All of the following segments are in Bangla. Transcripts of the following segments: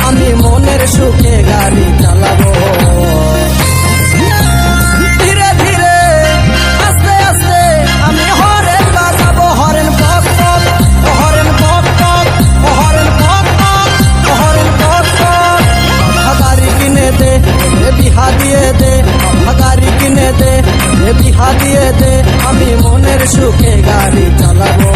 আমি মনের সুখে গাড়ি চালাবো ধীরে ধীরে আস্তে আস্তে আমি হরেন বাজাবো হরেন পক পক হরেন পক পক হরেন পক পক হরেন পক পক গাড়ি কিনে দে বিহা দিয়ে দে গাড়ি কিনে দে বিহা দিয়ে দে আমি মনের সুখে গাড়ি চালাবো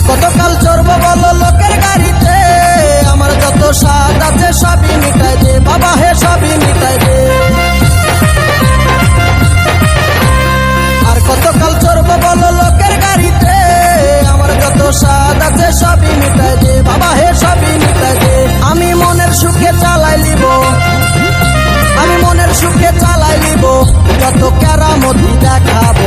কতকাল চড়বো বলো লোকের গাড়িতে আমার যত স্বাদ আছে সবই মিটাই দে বাবা হে সবই মিটাই দে আর কতকাল চড়বো বলো লোকের গাড়িতে আমার যত স্বাদ আছে সবই মিটাই দে বাবা হে সবই মিটাই দে আমি মনের সুখে চালাই লিব আমি মনের সুখে চালাই লিব যত কেরামতি দেখাবো